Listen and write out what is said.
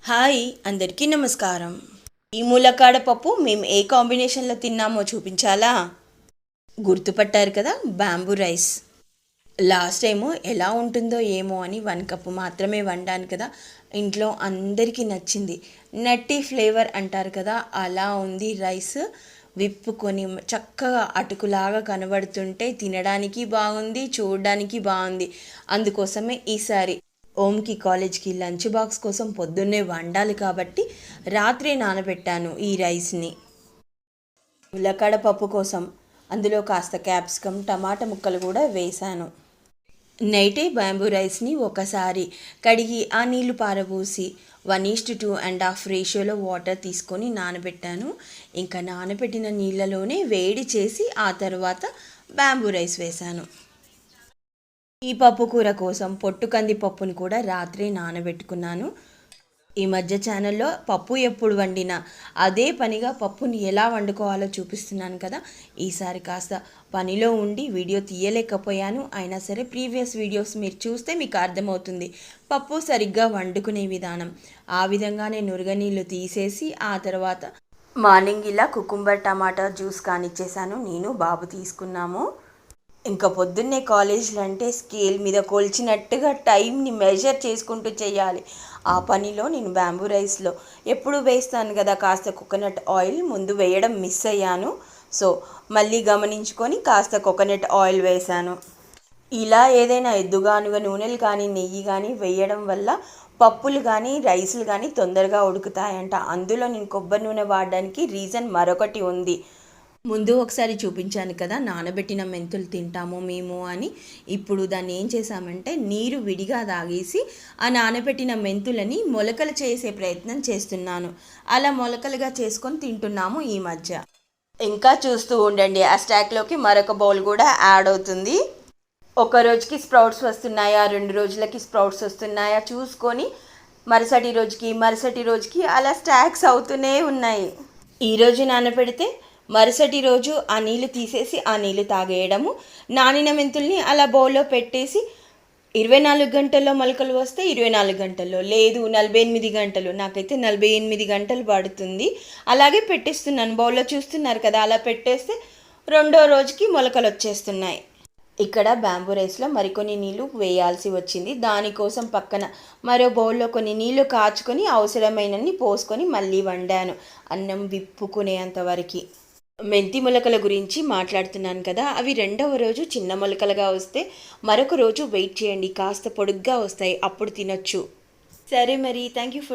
Hi అందరికీ నమస్కారం. ఈ ములక్కాడ పప్పు మేము ఏ కాంబినేషన్లో తిన్నామో చూపించాలా? గుర్తుపట్టారు కదా, బ్యాంబూ రైస్. లాస్ట్ టైము ఎలా ఉంటుందో ఏమో అని 1 కప్పు మాత్రమే వండాను కదా, ఇంట్లో అందరికీ నచ్చింది. నట్టి ఫ్లేవర్ అంటారు కదా, అలా ఉంది రైస్. విప్పుకొని చక్కగా అటుకులాగా కనబడుతుంటే తినడానికి బాగుంది, చూడడానికి బాగుంది. అందుకోసమే ఈసారి ఓమ్కి కాలేజ్కి లంచ్ బాక్స్ కోసం పొద్దున్నే వండాలి కాబట్టి రాత్రే నానబెట్టాను ఈ రైస్ని. ఉల్లకడ పప్పు కోసం అందులో కాస్త క్యాప్సికమ్ టమాటా ముక్కలు కూడా వేశాను. నైటే బ్యాంబూ రైస్ని ఒకసారి కడిగి ఆ నీళ్లు పారబోసి 1:2.5 రేషియోలో వాటర్ తీసుకొని నానబెట్టాను. ఇంకా నానబెట్టిన నీళ్ళలోనే వేడి చేసి ఆ తర్వాత బ్యాంబూ రైస్ వేశాను. ఈ పప్పు కూర కోసం పొట్టు కంది పప్పుని కూడా రాత్రే నానబెట్టుకున్నాను. ఈ మధ్య ఛానల్లో పప్పు ఎప్పుడు వండినా అదే పనిగా పప్పుని ఎలా వండుకోవాలో చూపిస్తున్నాను కదా. ఈసారి కాస్త పనిలో ఉండి వీడియో తీయలేకపోయాను. అయినా సరే ప్రీవియస్ వీడియోస్ మీరు చూస్తే మీకు అర్థమవుతుంది పప్పు సరిగ్గా వండుకునే విధానం. ఆ విధంగానే నురగనీళ్ళు తీసేసి ఆ తర్వాత మార్నింగ్ ఇలా కుకుంబర్ టమాటా జ్యూస్ కానిచ్చేసాను. నేను బాబు తీసుకున్నాము. ఇంకా పొద్దున్నే కాలేజీలు అంటే స్కేల్ మీద కొలిచినట్టుగా టైంని మెజర్ చేసుకుంటూ చేయాలి. ఆ పనిలో నేను బ్యాంబూ రైస్లో ఎప్పుడు వేస్తాను కదా, కాస్త కోకోనట్ ఆయిల్ ముందు వేయడం మిస్ అయ్యాను. సో మళ్ళీ గమనించుకొని కాస్త కోకోనట్ ఆయిల్ వేశాను. ఇలా ఏదైనా ఎద్దుగానుగా నూనెలు కానీ నెయ్యి కానీ వేయడం వల్ల పప్పులు కానీ రైసులు కానీ తొందరగా ఉడుకుతాయంట. అందులో నేను కొబ్బరి నూనె వాడడానికి రీజన్ మరొకటి ఉంది. ముందు ఒకసారి చూపించాను కదా, నానబెట్టిన మెంతులు తింటాము మేము అని. ఇప్పుడు దాన్ని ఏం చేశామంటే నీరు విడిగా తాగేసి ఆ నానబెట్టిన మెంతులని మొలకలు చేసే ప్రయత్నం చేస్తున్నాను. అలా మొలకలుగా చేసుకొని తింటున్నాము ఈ మధ్య. ఇంకా చూస్తూ ఉండండి, ఆ స్టాక్లోకి మరొక బౌల్ కూడా యాడ్ అవుతుంది. ఒక రోజుకి స్ప్రౌట్స్ వస్తున్నాయా, 2 రోజులకి స్ప్రౌట్స్ వస్తున్నాయా చూసుకొని మరుసటి రోజుకి అలా స్టాక్స్ అవుతూనే ఉన్నాయి. ఈరోజు నానబెడితే మరుసటి రోజు ఆ నీళ్ళు తీసేసి ఆ నీళ్ళు తాగేయడము. నానిన మెంతుల్ని అలా బౌల్లో పెట్టేసి 24 గంటల్లో మొలకలు వస్తే 24 గంటల్లో, లేదు 48 గంటలు, నాకైతే 48 గంటలు పడుతుంది. అలాగే పెట్టేస్తున్నాను బౌల్లో, చూస్తున్నారు కదా. అలా పెట్టేస్తే 2వ రోజుకి మొలకలు వచ్చేస్తున్నాయి. ఇక్కడ బ్యాంబూ రైస్లో మరికొన్ని నీళ్ళు వేయాల్సి వచ్చింది. దానికోసం పక్కన మరో బౌల్లో కొన్ని నీళ్లు కాచుకొని అవసరమైనన్ని పోసుకొని మళ్ళీ వండాను, అన్నం విప్పుకునేంతవరకు. మెంతి మొలకల గురించి మాట్లాడుతున్నాను కదా, అవి 2వ రోజు చిన్న మొలకలుగా వస్తే మరొక రోజు వెయిట్ చేయండి, కాస్త పొడుగ్గా వస్తాయి, అప్పుడు తినొచ్చు. సరే మరి, థ్యాంక్ యూ ఫర్